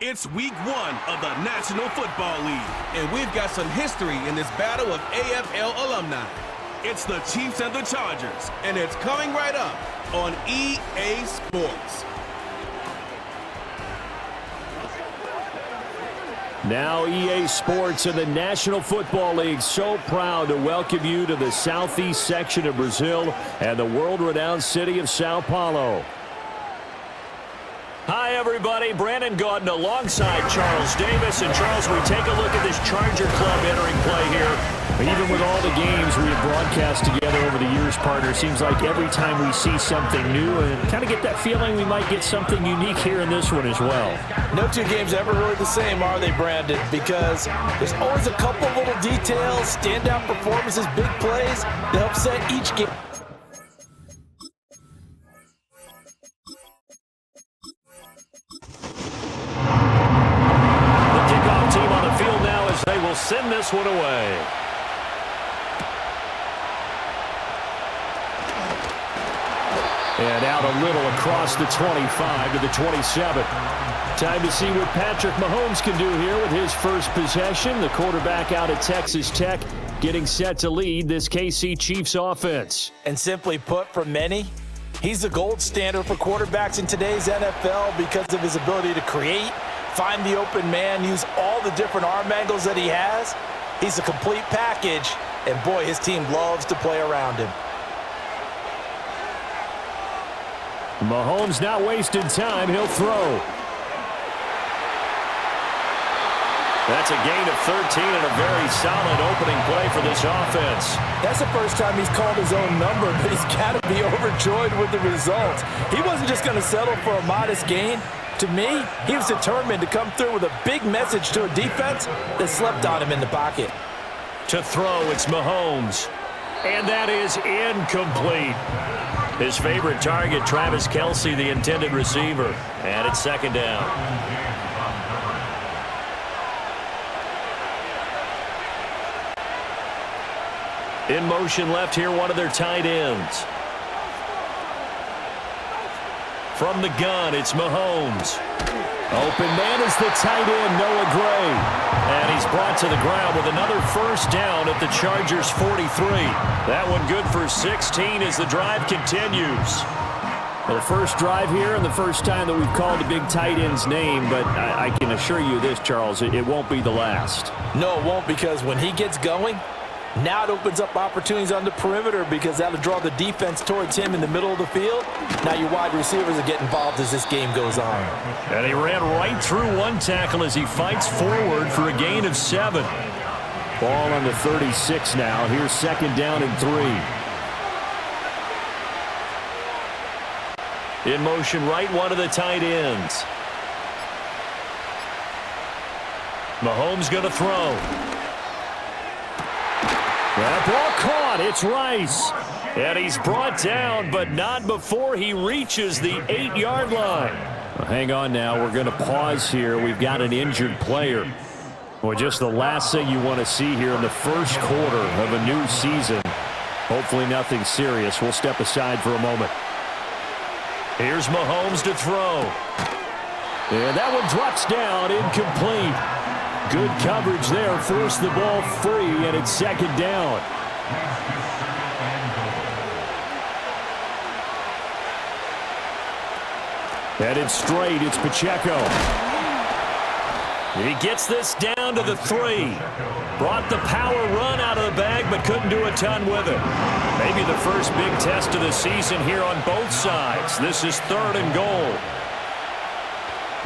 It's week 1 of the National Football League, and we've got some history in this battle of AFL alumni. It's the Chiefs and the Chargers, and it's coming right up on EA Sports. Now EA Sports and the National Football League so proud to welcome you to the southeast section of Brazil and the world-renowned city of Sao Paulo. Hi, everybody. Brandon Gaudin alongside Charles Davis. And, Charles, we take a look at this Charger club entering play here. Even with all the games we have broadcast together over the years, partner, seems like every time we see something new and kind of get that feeling we might get something unique here in this one as well. No two games are ever really the same, are they, Brandon? Because there's always a couple of little details, standout performances, big plays that help set each game. They will send this one away. And out a little across the 25 to the 27. Time to see what Patrick Mahomes can do here with his first possession. The quarterback out at Texas Tech getting set to lead this KC Chiefs offense. And simply put, for many, he's the gold standard for quarterbacks in today's NFL because of his ability to create, find the open man, use all the different arm angles that he has. He's a complete package, and boy, his team loves to play around him. Mahomes not wasting time. He'll throw. That's a gain of 13 and a very solid opening play for this offense. That's the first time he's called his own number, but he's got to be overjoyed with the results. He wasn't just going to settle for a modest gain. To me, he was determined to come through with a big message to a defense that slept on him in the pocket. To throw, it's Mahomes. And that is incomplete. His favorite target, Travis Kelce, the intended receiver. And it's second down. In motion left here, one of their tight ends. From the gun, it's Mahomes. Open man is the tight end, Noah Gray. And he's brought to the ground with another first down at the Chargers' 43. That one good for 16 as the drive continues. Well, the first drive here and the first time that we've called a big tight end's name, but I can assure you this, Charles, it won't be the last. No, it won't, because when he gets going, now it opens up opportunities on the perimeter because that'll draw the defense towards him in the middle of the field. Now your wide receivers are getting involved as this game goes on. And he ran right through one tackle as he fights forward for a gain of 7. Ball on the 36 now. Here's second down and 3. In motion right, one of the tight ends. Mahomes going to throw. That ball caught. It's Rice. And he's brought down, but not before he reaches the 8-yard line. Well, hang on now. We're going to pause here. We've got an injured player. Well, just the last thing you want to see here in the first quarter of a new season. Hopefully nothing serious. We'll step aside for a moment. Here's Mahomes to throw. And that one drops down, incomplete. Good coverage there, forced the ball free, and it's second down. Headed straight, it's Pacheco. He gets this down to the 3. Brought the power run out of the bag, but couldn't do a ton with it. Maybe the first big test of the season here on both sides. This is 3rd and goal.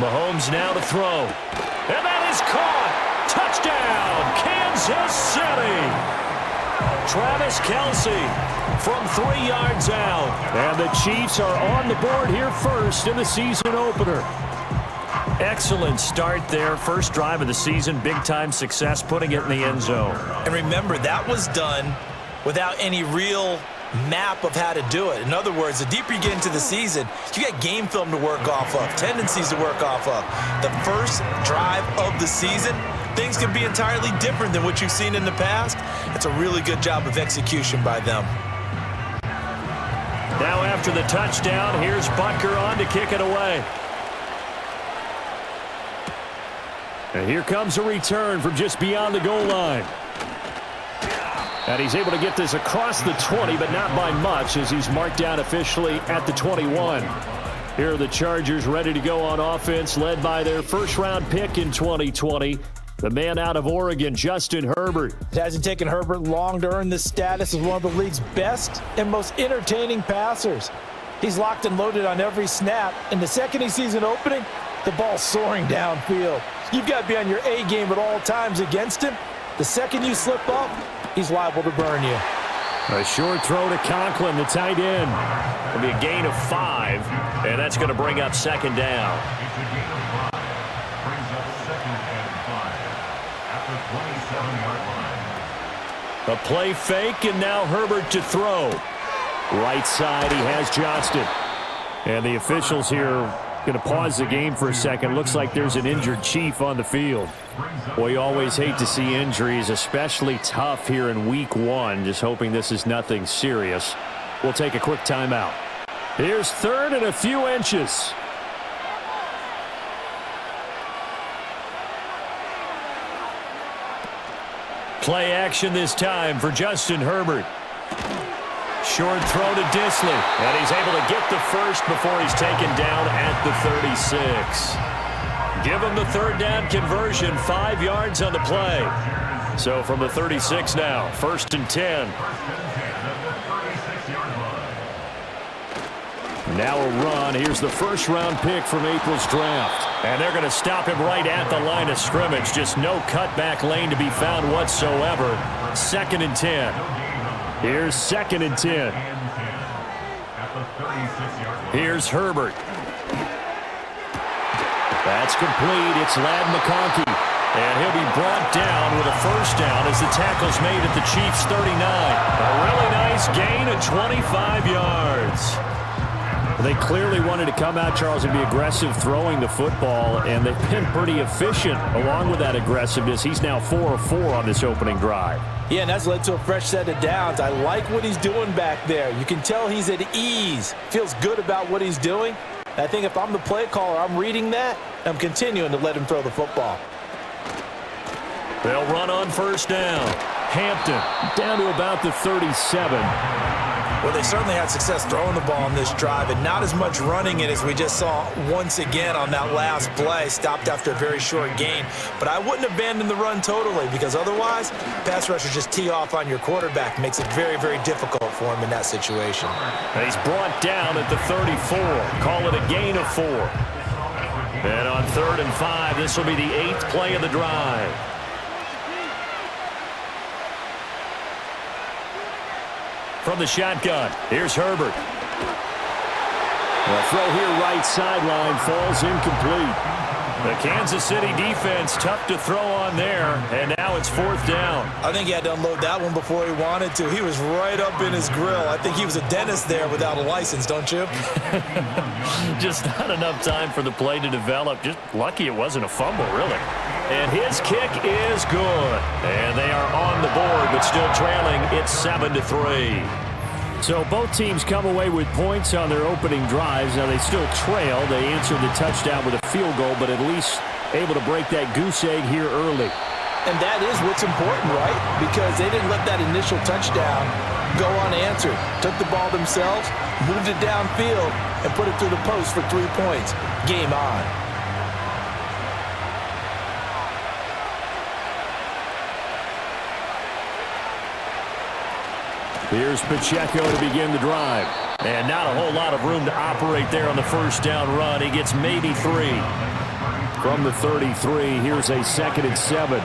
Mahomes now to throw. And that is caught. Touchdown, Kansas City. Travis Kelce from 3 yards out. And the Chiefs are on the board here first in the season opener. Excellent start there. First drive of the season. Big-time success putting it in the end zone. And remember, that was done without any real map of how to do it. In other words, the deeper you get into the season, you got game film to work off of, tendencies to work off of. The first drive of the season, things can be entirely different than what you've seen in the past. It's a really good job of execution by them. Now after the touchdown, here's Butker on to kick it away. And here comes a return from just beyond the goal line. And he's able to get this across the 20, but not by much as he's marked down officially at the 21. Here are the Chargers ready to go on offense, led by their first-round pick in 2020, the man out of Oregon, Justin Herbert. It hasn't taken Herbert long to earn this status as one of the league's best and most entertaining passers. He's locked and loaded on every snap, and the second he sees an opening, the ball's soaring downfield. You've got to be on your A game at all times against him. The second you slip up, he's liable to burn you. A short throw to Conklin, the tight end. It'll be a gain of 5, and that's going to bring up second down. A play fake, and now Herbert to throw. Right side, he has Johnston. And the officials here going to pause the game for a second. Looks like there's an injured Chief on the field. Boy, you always hate to see injuries, especially tough here in week 1. Just hoping this is nothing serious. We'll take a quick timeout. Here's third and a few inches. Play action this time for Justin Herbert. Short throw to Disley, and he's able to get the first before he's taken down at the 36. Give him the third down conversion, 5 yards on the play. So from the 36 now, 1st and 10. Now a run. Here's the first-round pick from April's draft. And they're going to stop him right at the line of scrimmage. Just no cutback lane to be found whatsoever. 2nd and 10. Here's 2nd and 10. Here's Herbert. That's complete. It's Ladd McConkey. And he'll be brought down with a first down as the tackle's made at the Chiefs' 39. A really nice gain of 25 yards. They clearly wanted to come out, Charles, and be aggressive throwing the football, and they've been pretty efficient along with that aggressiveness. He's now 4 of 4 on this opening drive. Yeah, and that's led to a fresh set of downs. I like what he's doing back there. You can tell he's at ease, feels good about what he's doing. I think if I'm the play caller, I'm reading that, I'm continuing to let him throw the football. They'll run on first down. Hampton down to about the 37. Well, they certainly had success throwing the ball on this drive and not as much running it as we just saw once again on that last play. Stopped after a very short gain. But I wouldn't abandon the run totally because otherwise, pass rushers just tee off on your quarterback. Makes it very, very difficult for him in that situation. And he's brought down at the 34. Call it a gain of 4. And on 3rd and 5, this will be the 8th play of the drive. From the shotgun, here's Herbert. The throw here right sideline falls incomplete. The Kansas City defense tough to throw on there, and now it's 4th down. I think he had to unload that one before he wanted to. He was right up in his grill. I think he was a dentist there without a license, don't you? Just not enough time for the play to develop. Just lucky it wasn't a fumble, really. And his kick is good. And they are on the board, but still trailing. It's 7-3. So both teams come away with points on their opening drives. Now they still trail. They answered the touchdown with a field goal, but at least able to break that goose egg here early. And that is what's important, right? Because they didn't let that initial touchdown go unanswered. Took the ball themselves, moved it downfield, and put it through the post for 3 points. Game on. Here's Pacheco to begin the drive. And not a whole lot of room to operate there on the first down run. He gets maybe 3. From the 33, here's a 2nd and 7.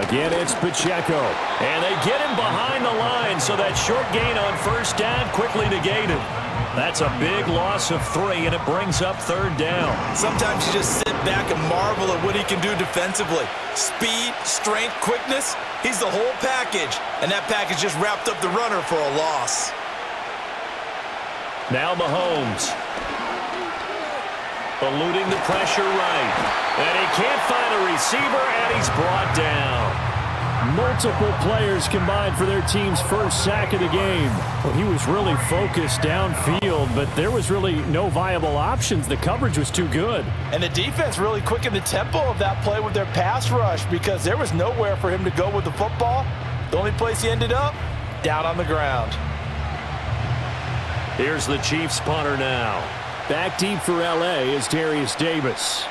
Again, it's Pacheco. And they get him behind the line, so that short gain on first down quickly negated. That's a big loss of 3, and it brings up 3rd down. Sometimes you just sit back and marvel at what he can do defensively. Speed, strength, quickness, he's the whole package. And that package just wrapped up the runner for a loss. Now Mahomes. Eluding the pressure right. And he can't find a receiver, and he's brought down. Multiple players combined for their team's first sack of the game. Well, he was really focused downfield, but there was really no viable options. The coverage was too good. And the defense really quickened the tempo of that play with their pass rush because there was nowhere for him to go with the football. The only place he ended up, down on the ground. Here's the Chiefs punter now. Back deep for L.A. is Darius Davis.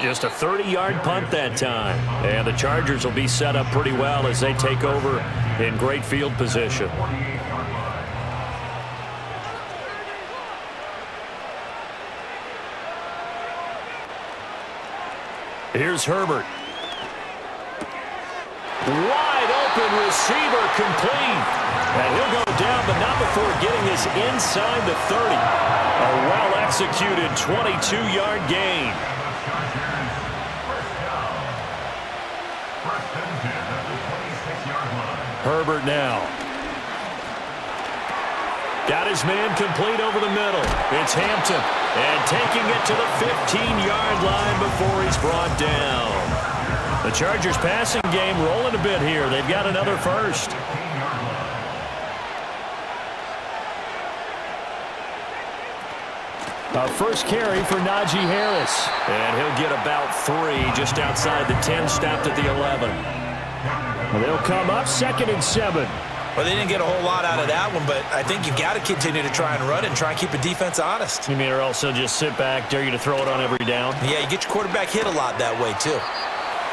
Just a 30-yard punt that time. And the Chargers will be set up pretty well as they take over in great field position. Here's Herbert. Wide open receiver complete. And he'll go down, but not before getting this inside the 30. A well-executed 22-yard gain. Herbert now. Got his man complete over the middle. It's Hampton. And taking it to the 15-yard line before he's brought down. The Chargers passing game rolling a bit here. They've got another first. A first carry for Najee Harris. And he'll get about 3 just outside the 10, stopped at the 11. They'll come up 2nd and 7. Well, they didn't get a whole lot out of that one, but I think you've got to continue to try and run it and try and keep the defense honest. You mean or also just sit back, dare you to throw it on every down? Yeah, you get your quarterback hit a lot that way, too.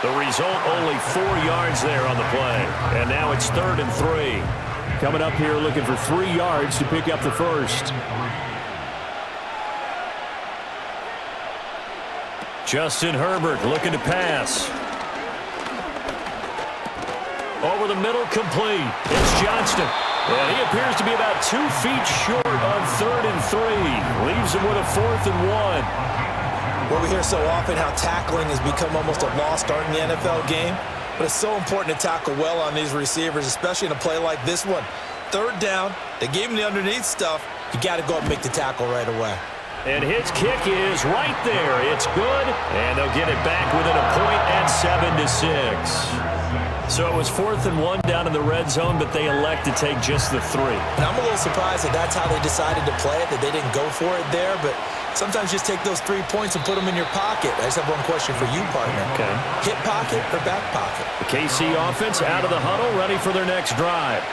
The result, only 4 yards there on the play. And now it's 3rd and 3. Coming up here looking for 3 yards to pick up the first. Justin Herbert looking to pass. Over the middle, complete. It's Johnston. And he appears to be about 2 feet short on 3rd and 3. Leaves him with a 4th and 1. Well, we hear so often how tackling has become almost a lost art in the NFL game. But it's so important to tackle well on these receivers, especially in a play like this one. 3rd down, they gave him the underneath stuff. You got to go up and make the tackle right away. And his kick is right there. It's good. And they'll get it back within a point at 7-6. So it was 4th and 1 down in the red zone, but they elect to take just the 3. And I'm a little surprised that that's how they decided to play it, that they didn't go for it there. But sometimes just take those 3 points and put them in your pocket. I just have one question for you, partner. Okay. Hip pocket or back pocket? The KC offense out of the huddle, ready for their next drive.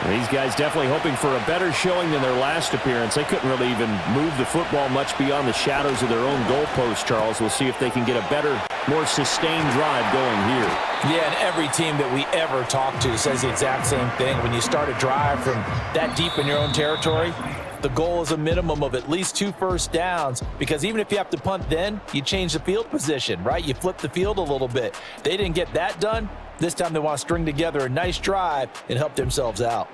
And these guys definitely hoping for a better showing than their last appearance. They couldn't really even move the football much beyond the shadows of their own goalpost, Charles. We'll see if they can get a better, more sustained drive going here. Yeah, and every team that we ever talk to says the exact same thing. When you start a drive from that deep in your own territory, the goal is a minimum of at least 2 first downs, because even if you have to punt then, you change the field position, right? You flip the field a little bit. They didn't get that done. This time they want to string together a nice drive and help themselves out.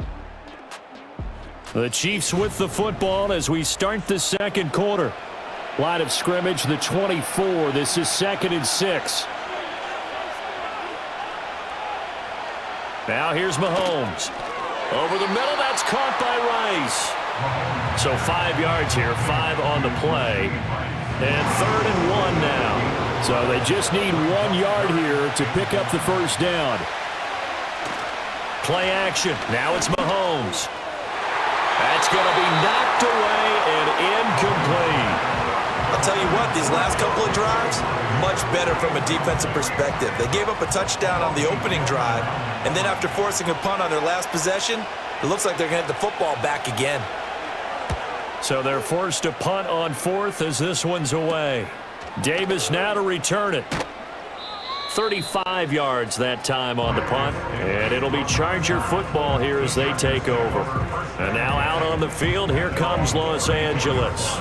The Chiefs with the football as we start the 2nd quarter. Line of scrimmage, the 24. This is 2nd and 6. Now here's Mahomes. Over the middle, that's caught by Rice. So 5 yards here, 5 on the play. And 3rd and 1 now. So they just need 1 yard here to pick up the first down. Play action. Now it's Mahomes. That's going to be knocked away and incomplete. I'll tell you what, these last couple of drives, much better from a defensive perspective. They gave up a touchdown on the opening drive, and then after forcing a punt on their last possession, it looks like they're going to get the football back again. So they're forced to punt on 4th as this one's away. Davis now to return it. 35 yards that time on the punt. And it'll be Charger football here as they take over. And now out on the field, here comes Los Angeles.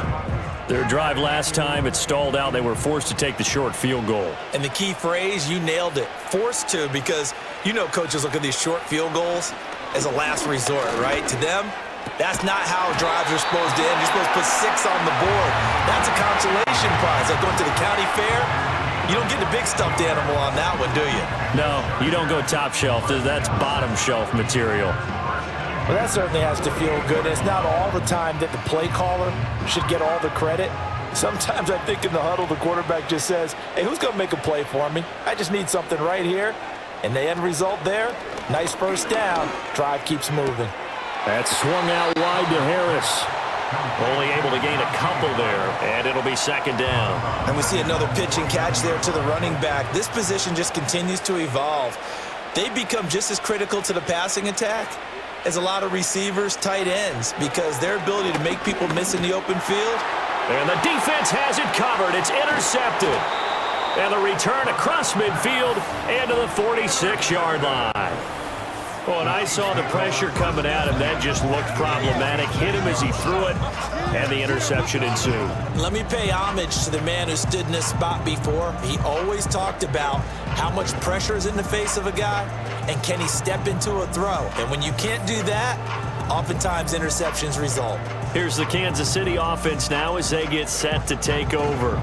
Their drive last time, it stalled out. They were forced to take the short field goal. And the key phrase, you nailed it. Forced to, because you know coaches look at these short field goals as a last resort, right? To them, that's not how drives are supposed to end. You're supposed to put 6 on the board. That's a consolation prize. Like going to the county fair, you don't get the big stuffed animal on that one, do you? No, you don't go top shelf. That's bottom shelf material. Well, that certainly has to feel good. It's not all the time that the play caller should get all the credit. Sometimes I think in the huddle, the quarterback just says, hey, who's going to make a play for me? I just need something right here. And the end result there, nice first down. Drive keeps moving. That's swung out wide to Harris. Only able to gain a couple there, and it'll be second down. And we see another pitch and catch there to the running back. This position just continues to evolve. They become just as critical to the passing attack as a lot of receivers, tight ends, because their ability to make people miss in the open field. And the defense has it covered. It's intercepted. And the return across midfield and to the 46-yard line. Well, and I saw the pressure coming at him. That just looked problematic. Hit him as he threw it, and the interception ensued. Let me pay homage to the man who stood in this spot before. He always talked about how much pressure is in the face of a guy, and can he step into a throw. And when you can't do that, oftentimes interceptions result. Here's the Kansas City offense now as they get set to take over.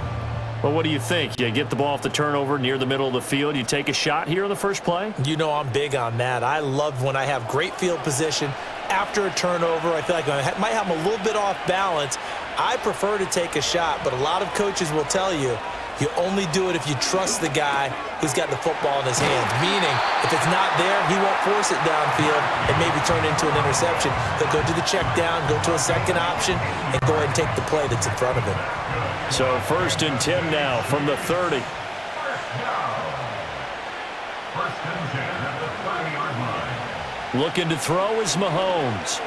Well, what do you think? You get the ball off the turnover near the middle of the field. You take a shot here on the first play? You know I'm big on that. I love when I have great field position after a turnover. I feel like I might have them a little bit off balance. I prefer to take a shot, but a lot of coaches will tell you, you only do it if you trust the guy who's got the football in his hands. Meaning, if it's not there, he won't force it downfield and maybe turn it into an interception. He'll go to the check down, go to a second option, and go ahead and take the play that's in front of him. So 1st and 10 now from the 30. Looking to throw is Mahomes.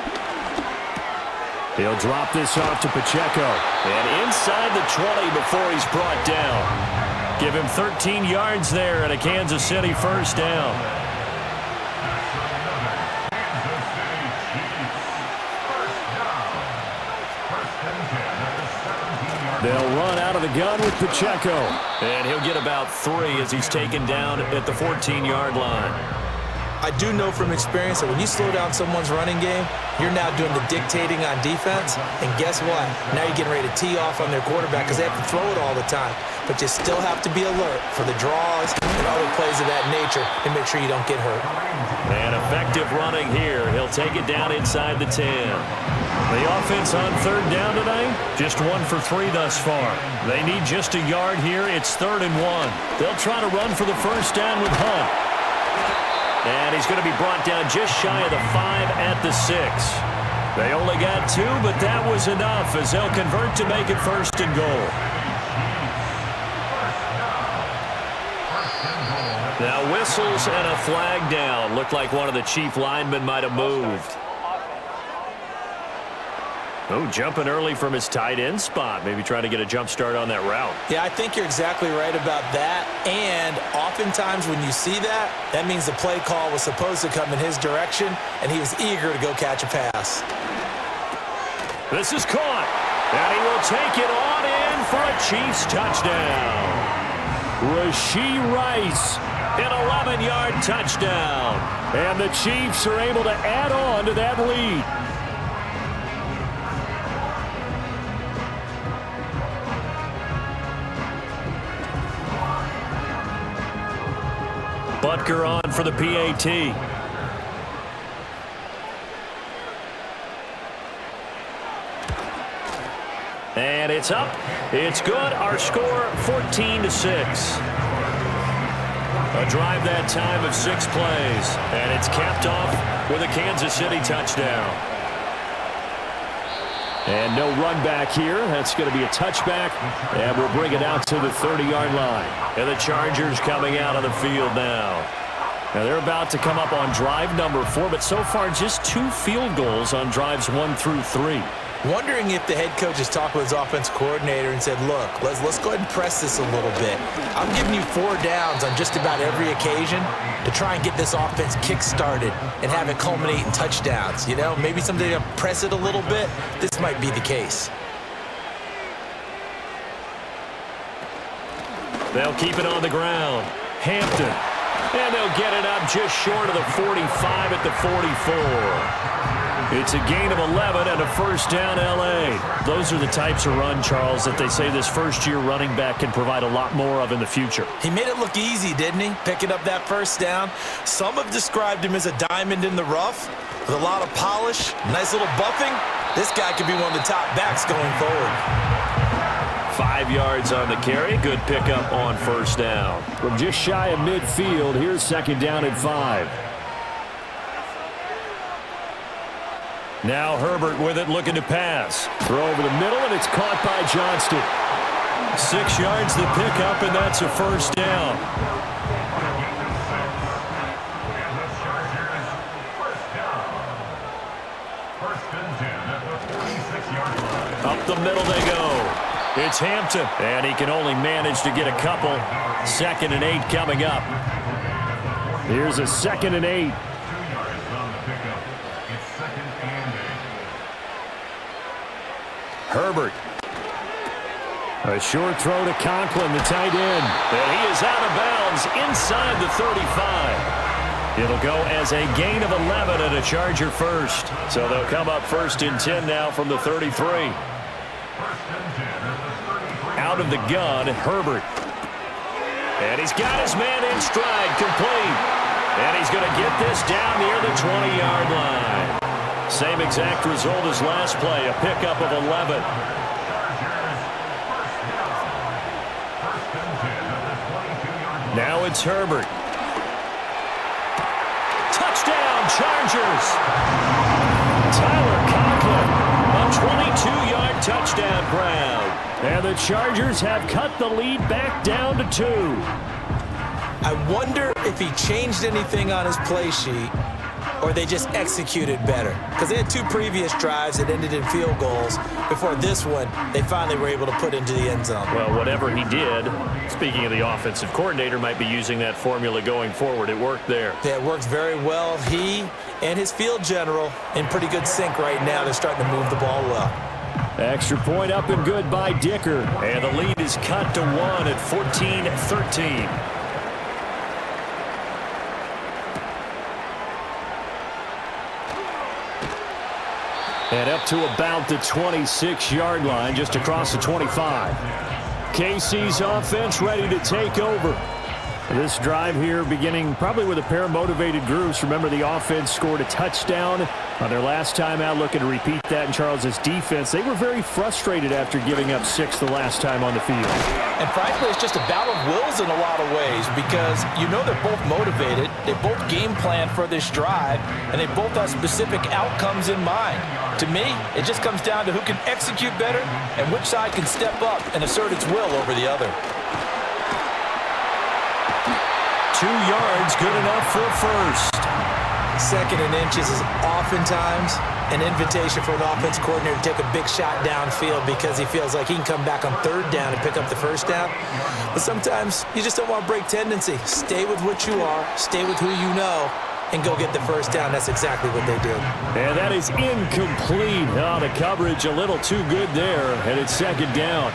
He'll drop this off to Pacheco. And inside the 20 before he's brought down. Give him 13 yards there and a Kansas City first down. They'll run out of the gun with Pacheco. And he'll get about 3 as he's taken down at the 14-yard line. I do know from experience that when you slow down someone's running game, you're now doing the dictating on defense. And guess what? Now you're getting ready to tee off on their quarterback because they have to throw it all the time. But you still have to be alert for the draws and other plays of that nature and make sure you don't get hurt. And effective running here. He'll take it down inside the 10. The offense on 3rd down tonight, just 1 for 3 thus far. They need just a yard here. It's 3rd and 1. They'll try to run for the first down with Hunt. And he's going to be brought down just shy of the 5 at the 6. They only got 2, but that was enough as they'll convert to make it 1st and goal. Now whistles and a flag down. Looked like one of the chief linemen might have moved. Oh, jumping early from his tight end spot. Maybe trying to get a jump start on that route. Yeah, I think you're exactly right about that. And oftentimes when you see that, that means the play call was supposed to come in his direction, and he was eager to go catch a pass. This is caught. And he will take it on in for a Chiefs touchdown. Rashee Rice, an 11-yard touchdown. And the Chiefs are able to add on to that lead. Butker on for the PAT. And it's up. It's good. Our score, 14-6. A drive that time of 6 plays. And it's capped off with a Kansas City touchdown. And no run back here. That's going to be a touchback. And we'll bring it out to the 30-yard line. And the Chargers coming out on the field now. Now they're about to come up on drive number 4, but so far just 2 field goals on drives 1 through 3. Wondering if the head coach has talked with his offensive coordinator and said, look, let's go ahead and press this a little bit. I'm giving you 4 downs on just about every occasion to try and get this offense kick-started and have it culminate in touchdowns. You know, maybe someday to press it a little bit. This might be the case. They'll keep it on the ground. Hampton. And they'll get it up just short of the 45 at the 44. It's a gain of 11 and a first down, L.A. Those are the types of run, Charles, that they say this first-year running back can provide a lot more of in the future. He made it look easy, didn't he? Picking up that first down. Some have described him as a diamond in the rough with a lot of polish, nice little buffing. This guy could be one of the top backs going forward. 5 yards on the carry. Good pickup on first down. From just shy of midfield, here's second down and 5. Now Herbert with it, looking to pass. Throw over the middle, and it's caught by Johnston. 6 yards the pickup, and that's a first down. Up the middle they go. It's Hampton, and he can only manage to get a couple. 2nd and 8 coming up. Here's a 2nd and 8. Herbert. A short throw to Conklin, the tight end. And he is out of bounds inside the 35. It'll go as a gain of 11 and a Charger first. So they'll come up 1st and 10 now from the 33. Out of the gun, Herbert. And he's got his man in stride, complete. And he's going to get this down near the 20-yard line. Same exact result as last play, a pickup of 11. Now it's Herbert. Touchdown, Chargers! Tyler Conklin, a 22-yard touchdown grab. And the Chargers have cut the lead back down to 2. I wonder if he changed anything on his play sheet or they just executed better. Because they had 2 previous drives that ended in field goals. Before this one, they finally were able to put into the end zone. Well, whatever he did, speaking of the offensive coordinator, might be using that formula going forward. It worked there. Yeah, it works very well. He and his field general in pretty good sync right now. They're starting to move the ball well. Extra point up and good by Dicker. And the lead is cut to 1 at 14-13. And up to about the 26-yard line, just across the 25. KC's offense ready to take over. This drive here beginning probably with a pair of motivated groups. Remember, the offense scored a touchdown on their last time out, looking to repeat that in Charles's defense. They were very frustrated after giving up 6 the last time on the field. And frankly, it's just a battle of wills in a lot of ways because you know they're both motivated. They both game plan for this drive, and they both have specific outcomes in mind. To me, it just comes down to who can execute better and which side can step up and assert its will over the other. 2 yards, good enough for a first. 2nd and inches is oftentimes an invitation for an offense coordinator to take a big shot downfield because he feels like he can come back on 3rd down and pick up the first down. But sometimes you just don't want to break tendency. Stay with what you are, stay with who you know, and go get the first down. That's exactly what they did. And that is incomplete. Oh, the coverage a little too good there, and it's 2nd down.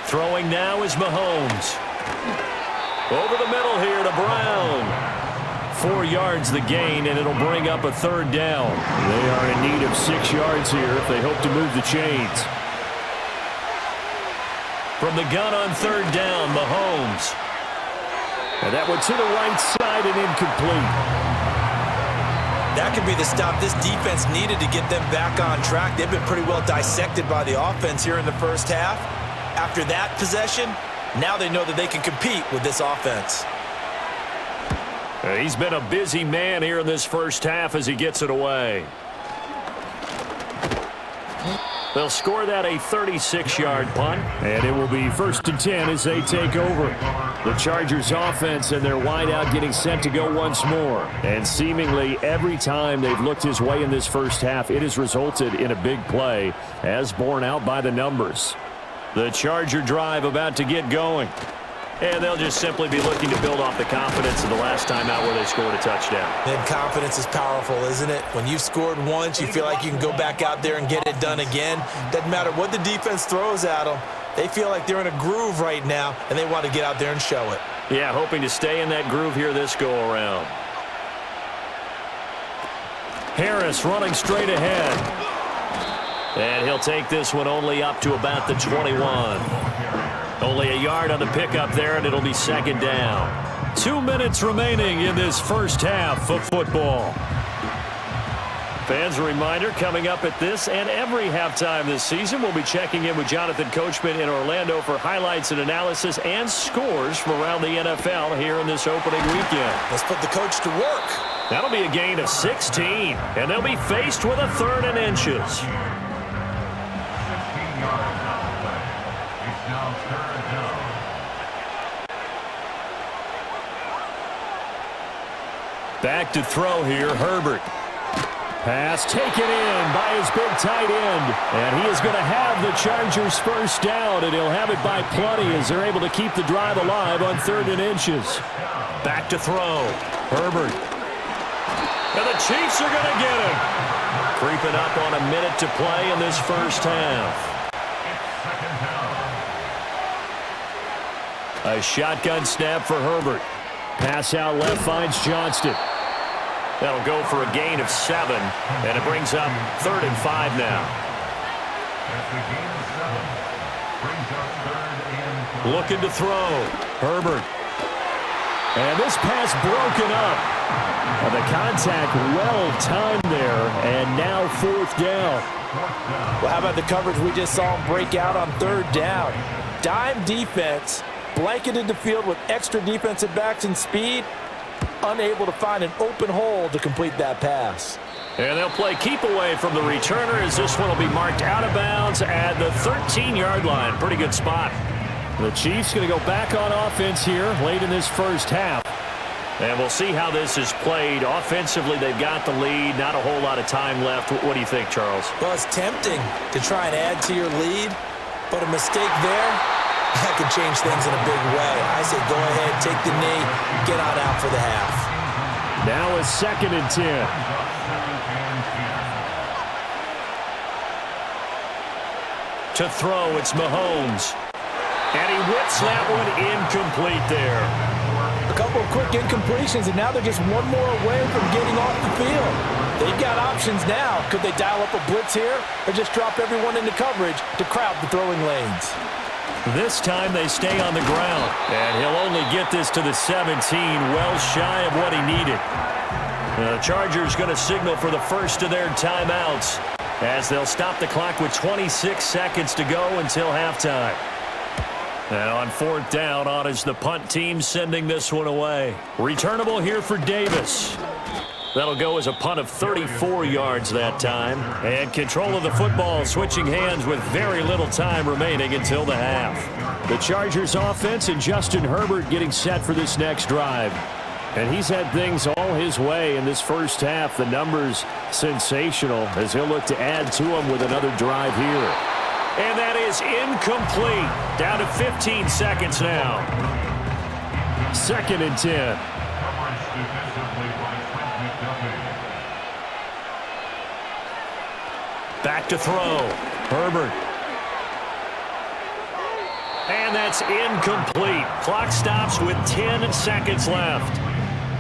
Throwing now is Mahomes. Over the middle here to Brown. 4 yards the gain, and it'll bring up a 3rd down. They are in need of 6 yards here if they hope to move the chains. From the gun on 3rd down, Mahomes. And that one to the right side and incomplete. That could be the stop this defense needed to get them back on track. They've been pretty well dissected by the offense here in the first half. After that possession, now they know that they can compete with this offense. He's been a busy man here in this first half as he gets it away. They'll score that a 36-yard punt, and it will be 1st and 10 as they take over. The Chargers offense and their wideout getting set to go once more. And seemingly every time they've looked his way in this first half, it has resulted in a big play, as borne out by the numbers. The Charger drive about to get going. And they'll just simply be looking to build off the confidence of the last time out where they scored a touchdown. And confidence is powerful, isn't it? When you've scored once, you feel like you can go back out there and get it done again. Doesn't matter what the defense throws at them. They feel like they're in a groove right now, and they want to get out there and show it. Yeah, hoping to stay in that groove here this go-around. Harris running straight ahead. And he'll take this one only up to about the 21. Only a yard on the pickup there, and it'll be second down. 2 minutes remaining in this first half of football. Fans, a reminder, coming up at this and every halftime this season, we'll be checking in with Jonathan Coachman in Orlando for highlights and analysis and scores from around the NFL here in this opening weekend. Let's put the coach to work. That'll be a gain of 16, and they'll be faced with a 3rd and inches. Back to throw here, Herbert. Pass taken in by his big tight end. And he is going to have the Chargers first down, and he'll have it by plenty as they're able to keep the drive alive on 3rd and inches. Back to throw. Herbert. And the Chiefs are going to get him. Creeping up on a minute to play in this first half. A shotgun snap for Herbert. Pass out left finds Johnston. That'll go for a gain of 7, and it brings up 3rd and 5 now. Looking to throw. Herbert. And this pass broken up. And the contact well timed there, and now 4th down. Well, how about the coverage we just saw him break out on 3rd down? Dime defense, blanketed the field with extra defensive backs and speed, unable to find an open hole to complete that pass. And they'll play keep away from the returner as this one will be marked out of bounds at the 13-yard line. Pretty good spot. The Chiefs going to go back on offense here late in this first half. And we'll see how this is played. Offensively, they've got the lead. Not a whole lot of time left. What do you think, Charles? Well, it's tempting to try and add to your lead, but a mistake there, that could change things in a big way. I say go ahead, take the knee, get on out for the half. Now a 2nd and 10. To throw, it's Mahomes. And he whips that one incomplete there. A couple of quick incompletions, and now they're just one more away from getting off the field. They've got options now. Could they dial up a blitz here or just drop everyone into coverage to crowd the throwing lanes? This time they stay on the ground, and he'll only get this to the 17, well shy of what he needed. The Chargers going to signal for the first of their timeouts as they'll stop the clock with 26 seconds to go until halftime. And on 4th down, on is the punt team sending this one away. Returnable here for Davis. That'll go as a punt of 34 yards that time. And control of the football switching hands with very little time remaining until the half. The Chargers offense and Justin Herbert getting set for this next drive. And he's had things all his way in this first half. The numbers sensational as he'll look to add to them with another drive here. And that is incomplete. Down to 15 seconds now. 2nd and 10. Back to throw. Herbert. And that's incomplete. Clock stops with 10 seconds left.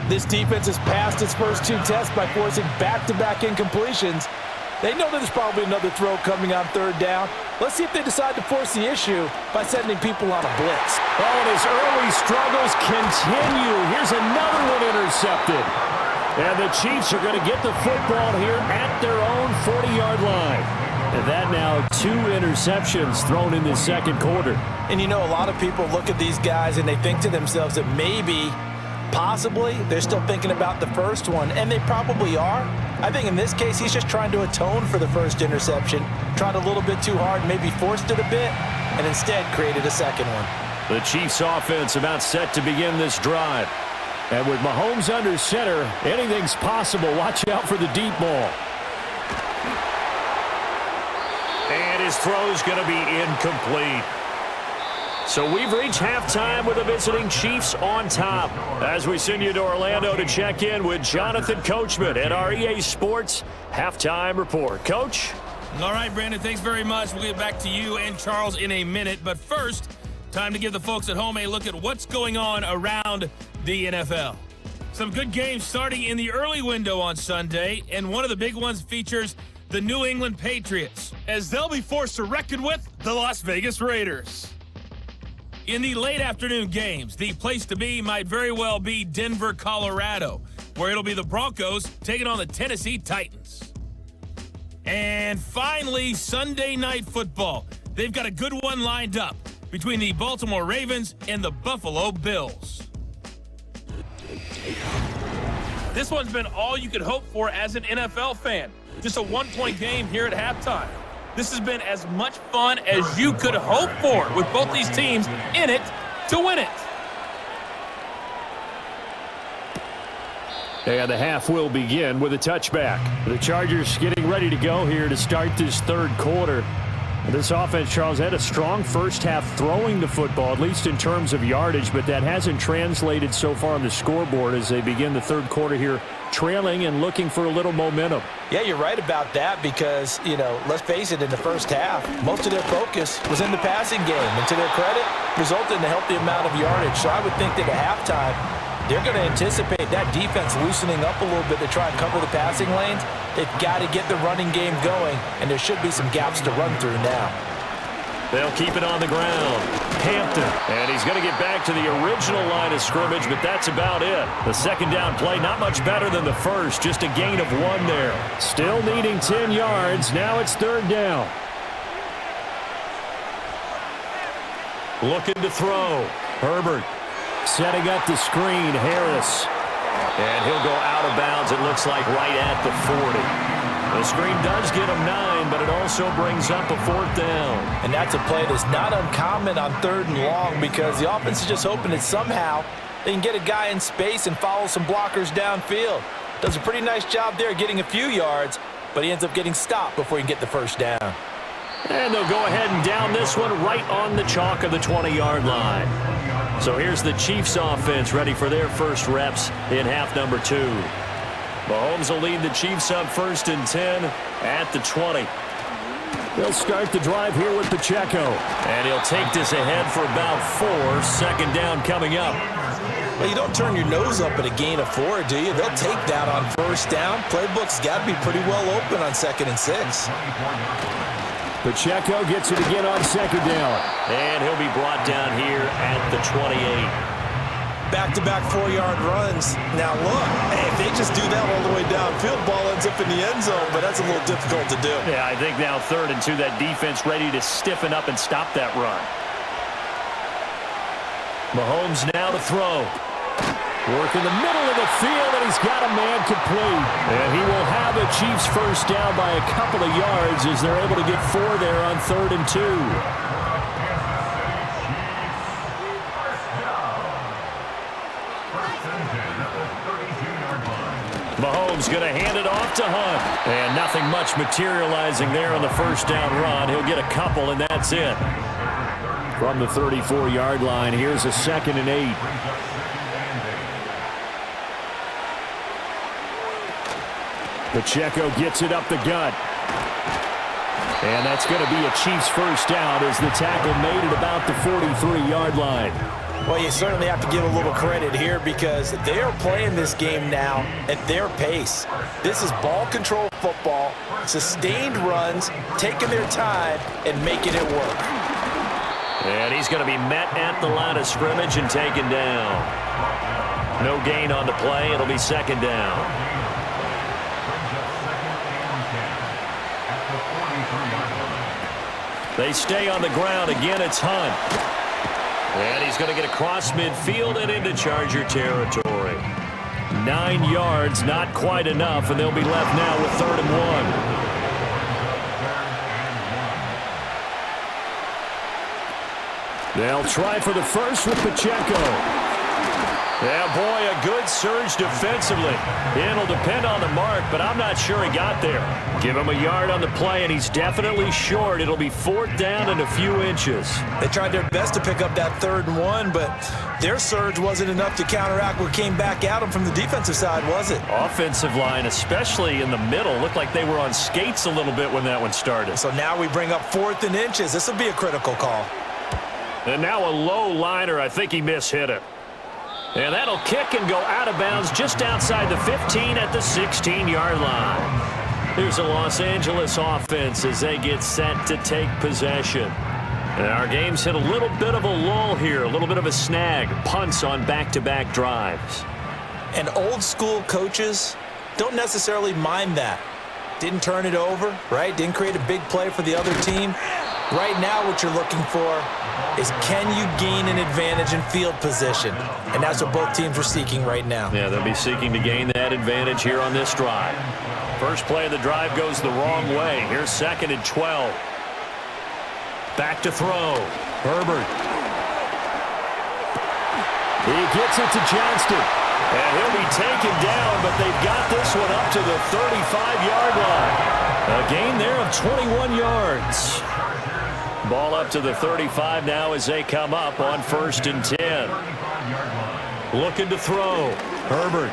This defense has passed its first 2 tests by forcing back-to-back incompletions. They know there's probably another throw coming on 3rd down. Let's see if they decide to force the issue by sending people on a blitz. Oh, and his early struggles continue. Here's another one intercepted. And the Chiefs are going to get the football here at their own 40-yard line. And that now 2 interceptions thrown in the second quarter. And you know, a lot of people look at these guys and they think to themselves that maybe, possibly, they're still thinking about the first one, and they probably are. I think in this case, he's just trying to atone for the first interception, tried a little bit too hard, maybe forced it a bit, and instead created a second one. The Chiefs offense about set to begin this drive. And with Mahomes under center, anything's possible. Watch out for the deep ball. And his throw's going to be incomplete. So we've reached halftime with the visiting Chiefs on top. As we send you to Orlando to check in with Jonathan Coachman at our EA Sports Halftime Report. Coach? All right, Brandon, thanks very much. We'll get back to you and Charles in a minute. But first, time to give the folks at home a look at what's going on around the NFL. Some good games starting in the early window on Sunday, and one of the big ones features the New England Patriots, as they'll be forced to reckon with the Las Vegas Raiders. In the late afternoon games, the place to be might very well be Denver, Colorado, where it'll be the Broncos taking on the Tennessee Titans. And finally, Sunday Night Football. They've got a good one lined up between the Baltimore Ravens and the Buffalo Bills. This one's been all you could hope for as an NFL fan. Just a one-point game here at halftime. This has been as much fun as you could hope for, with both these teams in it to win it. And the half will begin with a touchback. The Chargers getting ready to go here to start this third quarter. This offense, Charles, had a strong first half throwing the football, at least in terms of yardage, but that hasn't translated so far on the scoreboard as they begin the third quarter here, trailing and looking for a little momentum. Yeah, you're right about that because, let's face it, in the first half, most of their focus was in the passing game. And to their credit, resulted in a healthy amount of yardage. So I would think that at halftime, they're going to anticipate that defense loosening up a little bit to try and cover the passing lanes. They've got to get the running game going, and there should be some gaps to run through now. They'll keep it on the ground. Hampton, and he's going to get back to the original line of scrimmage, but that's about it. The second down play, not much better than the first, just a gain of 1 there. Still needing 10 yards. Now it's third down. Looking to throw. Herbert setting up the screen. Harris. And he'll go out of bounds, it looks like, right at the 40. The screen does get him 9, but it also brings up a fourth down. And that's a play that's not uncommon on third and long because the offense is just hoping that somehow they can get a guy in space and follow some blockers downfield. Does a pretty nice job there getting a few yards, but he ends up getting stopped before he can get the first down. And they'll go ahead and down this one right on the chalk of the 20-yard line. So here's the Chiefs offense ready for their first reps in half number 2. Mahomes will lead the Chiefs up first and 10 at the 20. They'll start the drive here with Pacheco. And he'll take this ahead for about 4. Second down coming up. Well, you don't turn your nose up at a gain of 4, do you? They'll take that on first down. Playbook's got to be pretty well open on 2nd and 6. Pacheco gets it again on second down. And he'll be brought down here at the 28. Back-to-back 4-yard runs. Now look, if they just do that all the way downfield, ball ends up in the end zone, but that's a little difficult to do. Yeah, I think now 3rd and 2, that defense ready to stiffen up and stop that run. Mahomes now to throw. Work in the middle of the field, and he's got a man complete. And he will have a Chiefs first down by a couple of yards as they're able to get 4 there on 3rd and 2. Mahomes going to hand it off to Hunt. And nothing much materializing there on the first down run. He'll get a couple, and that's it. From the 34-yard line, here's a 2nd and 8. Pacheco gets it up the gut. And that's going to be a Chiefs first down as the tackle made it about the 43-yard line. Well, you certainly have to give a little credit here because they are playing this game now at their pace. This is ball control football, sustained runs, taking their time, and making it work. And he's going to be met at the line of scrimmage and taken down. No gain on the play. It'll be second down. They stay on the ground. Again, it's Hunt. And he's going to get across midfield and into Charger territory. 9 yards, not quite enough, and they'll be left now with 3rd and 1. They'll try for the first with Pacheco. Yeah, boy, a good surge defensively. It'll depend on the mark, but I'm not sure he got there. Give him a yard on the play, and he's definitely short. It'll be 4th down and a few inches. They tried their best to pick up that 3rd and 1, but their surge wasn't enough to counteract what came back at them from the defensive side, was it? Offensive line, especially in the middle, looked like they were on skates a little bit when that one started. So now we bring up 4th and inches. This will be a critical call. And now a low liner. I think he mishit it. And that'll kick and go out of bounds just outside the 15 at the 16-yard line. Here's the Los Angeles offense as they get set to take possession. And our game's hit a little bit of a lull here, a little bit of a snag. Punts on back-to-back drives. And old-school coaches don't necessarily mind that. Didn't turn it over, right? Didn't create a big play for the other team. Right now what you're looking for is, can you gain an advantage in field position? And that's what both teams are seeking right now. Yeah, they'll be seeking to gain that advantage here on this drive. First play of the drive goes the wrong way. Here's 2nd and 12. Back to throw. Herbert. He gets it to Johnston. And he'll be taken down, but they've got this one up to the 35-yard line. A gain there of 21 yards. Ball up to the 35 now as they come up on 1st and 10. Looking to throw. Herbert.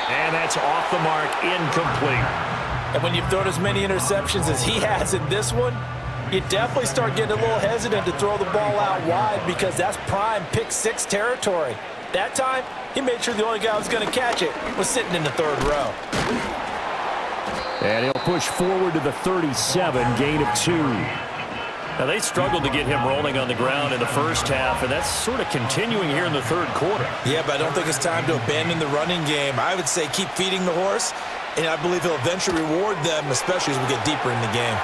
And that's off the mark, incomplete. And when you've thrown as many interceptions as he has in this one, you definitely start getting a little hesitant to throw the ball out wide because that's prime pick 6 territory. That time, he made sure the only guy who was going to catch it was sitting in the 3rd row. And he'll push forward to the 37, gain of 2. Now, they struggled to get him rolling on the ground in the first half, and that's sort of continuing here in the 3rd quarter. Yeah, but I don't think it's time to abandon the running game. I would say keep feeding the horse, and I believe he'll eventually reward them, especially as we get deeper in the game.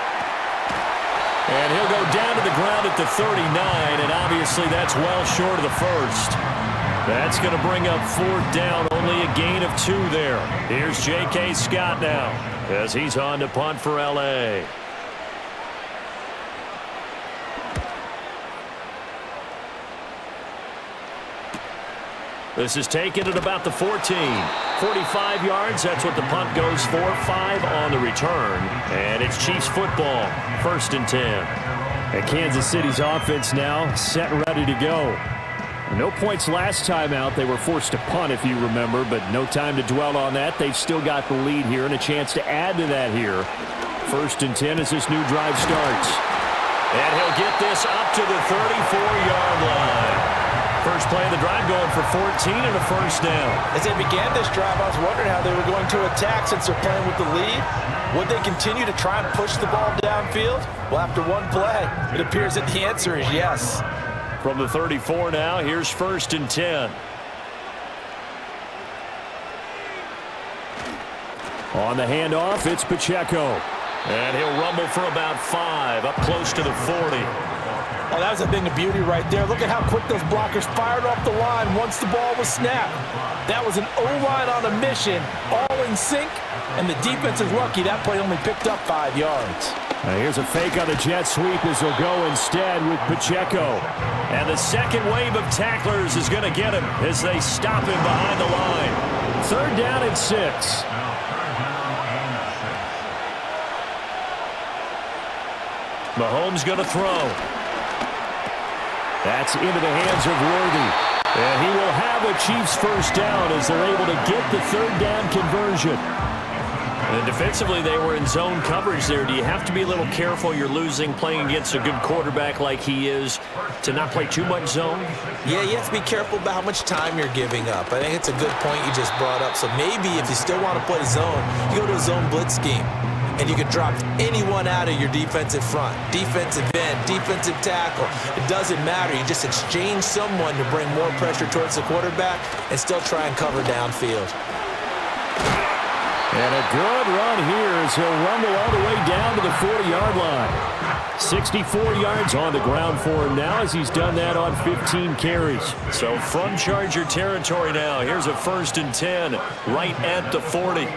And he'll go down to the ground at the 39, and obviously that's well short of the first. That's going to bring up 4th down, only a gain of 2 there. Here's J.K. Scott now as he's on to punt for L.A. This is taken at about the 14. 45 yards, that's what the punt goes for. 5 on the return. And it's Chiefs football, 1st and 10. And Kansas City's offense now set and ready to go. No points last time out. They were forced to punt, if you remember, but no time to dwell on that. They've still got the lead here and a chance to add to that here. 1st and 10 as this new drive starts. And he'll get this up to the 34-yard line. First play of the drive going for 14 and a 1st down. As they began this drive, I was wondering how they were going to attack since they're playing with the lead. Would they continue to try and push the ball downfield? Well, after one play, it appears that the answer is yes. From the 34 now, here's 1st and 10. On the handoff, it's Pacheco. And he'll rumble for about 5, up close to the 40. Oh, that was a thing of beauty right there. Look at how quick those blockers fired off the line once the ball was snapped. That was an O-line on a mission, all in sync, and the defense is lucky that play only picked up 5 yards. Now here's a fake on the jet sweep as they'll go instead with Pacheco. And the second wave of tacklers is going to get him as they stop him behind the line. 3rd down and 6. Mahomes going to throw. That's into the hands of Worthy. And he will have a Chiefs 1st down as they're able to get the 3rd down conversion. And defensively, they were in zone coverage there. Do you have to be a little careful? You're losing, playing against a good quarterback like he is, to not play too much zone? Yeah, you have to be careful about how much time you're giving up. I think it's a good point you just brought up. So maybe if you still want to play zone, you go to a zone blitz scheme. And you can drop anyone out of your defensive front. Defensive end, defensive tackle. It doesn't matter. You just exchange someone to bring more pressure towards the quarterback and still try and cover downfield. And a good run here as he'll rumble all the way down to the 40-yard line. 64 yards on the ground for him now as he's done that on 15 carries. So from Charger territory now, here's a 1st and 10 right at the 40.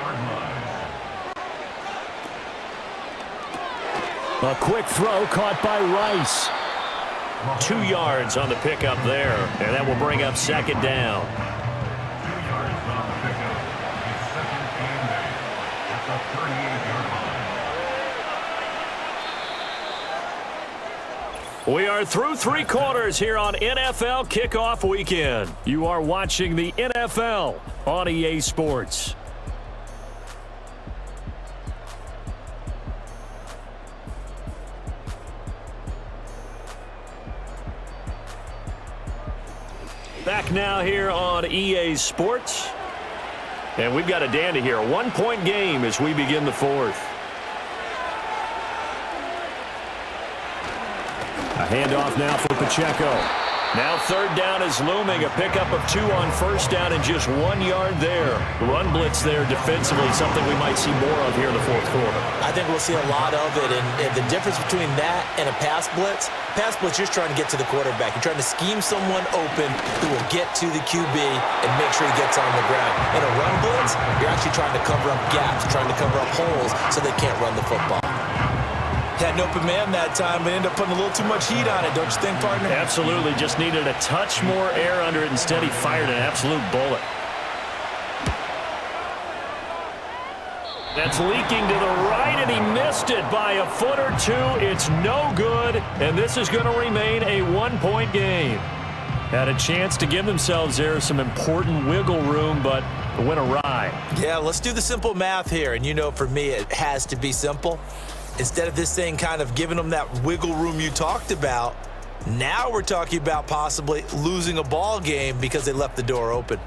A quick throw caught by Rice. 2 yards on the pickup there, and that will bring up second down. We are through 3 quarters here on NFL Kickoff Weekend. You are watching the NFL on EA Sports. Back now here on EA Sports. And we've got a dandy here. A 1-point game as we begin the 4th. A handoff now for Pacheco. Now 3rd down is looming. A pickup of 2 on 1st down and just 1 yard there. Run blitz there defensively, something we might see more of here in the 4th quarter. I think we'll see a lot of it. And the difference between that and a pass blitz, you're just trying to get to the quarterback. You're trying to scheme someone open who will get to the QB and make sure he gets on the ground. In a run blitz, you're actually trying to cover up gaps, trying to cover up holes so they can't run the football. Had an open man that time, but ended up putting a little too much heat on it, don't you think, partner? Absolutely. Just needed a touch more air under it. Instead, he fired an absolute bullet. That's leaking to the right, and he missed it by a foot or 2. It's no good, and this is going to remain a 1-point game. Had a chance to give themselves there some important wiggle room, but it went awry. Yeah, let's do the simple math here, and you know for me it has to be simple. Instead of this thing kind of giving them that wiggle room you talked about, now we're talking about possibly losing a ball game because they left the door open.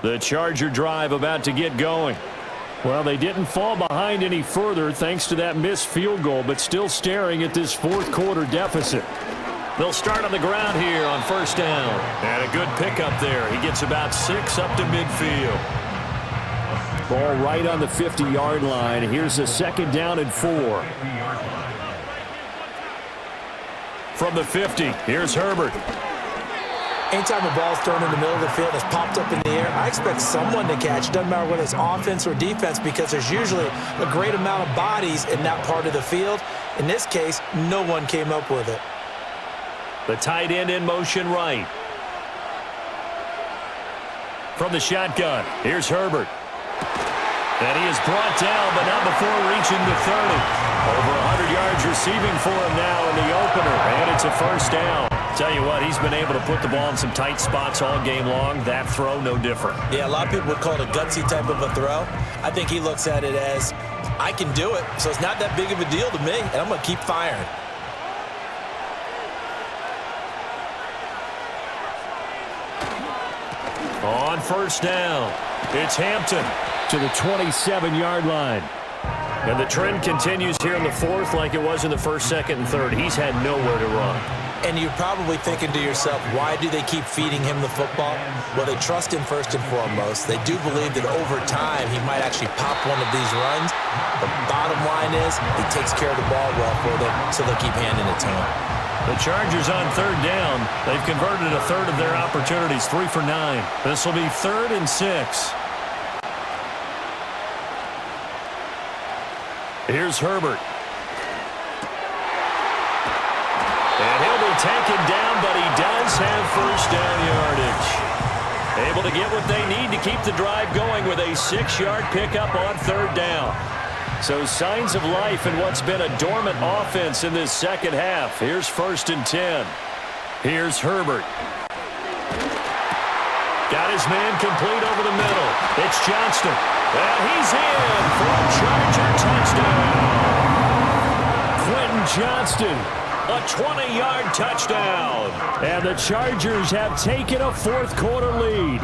The Charger drive about to get going. Well, they didn't fall behind any further thanks to that missed field goal, but still staring at this 4th quarter deficit. They'll start on the ground here on 1st down. And a good pickup there. He gets about 6 up to midfield. Ball right on the 50-yard line. Here's a 2nd down and 4. From the 50, here's Herbert. Anytime a ball's thrown in the middle of the field and it's popped up in the air, I expect someone to catch. It doesn't matter whether it's offense or defense because there's usually a great amount of bodies in that part of the field. In this case, no one came up with it. The tight end in motion right. From the shotgun, here's Herbert. And he is brought down, but not before reaching the 30. Over 100 yards receiving for him now in the opener, and it's a 1st down. Tell you what, he's been able to put the ball in some tight spots all game long. That throw, no different. Yeah, a lot of people would call it a gutsy type of a throw. I think he looks at it as, I can do it, so it's not that big of a deal to me, and I'm going to keep firing. On 1st down, it's Hampton to the 27-yard line. And the trend continues here in the 4th like it was in the 1st, 2nd, and 3rd. He's had nowhere to run. And you're probably thinking to yourself, why do they keep feeding him the football? Well, they trust him first and foremost. They do believe that over time he might actually pop one of these runs. The bottom line is he takes care of the ball well for them, so they'll keep handing it to him. The Chargers on 3rd down. They've converted a 1/3 of their opportunities, 3 for 9. This will be 3rd and 6. Here's Herbert. And he'll be taken down, but he does have 1st down yardage. Able to get what they need to keep the drive going with a 6-yard pickup on 3rd down. So signs of life in what's been a dormant offense in this 2nd half. Here's 1st and 10. Here's Herbert. Got his man complete over the middle. It's Johnston. And he's in for a Charger touchdown. Quentin Johnston, a 20-yard touchdown. And the Chargers have taken a 4th quarter lead.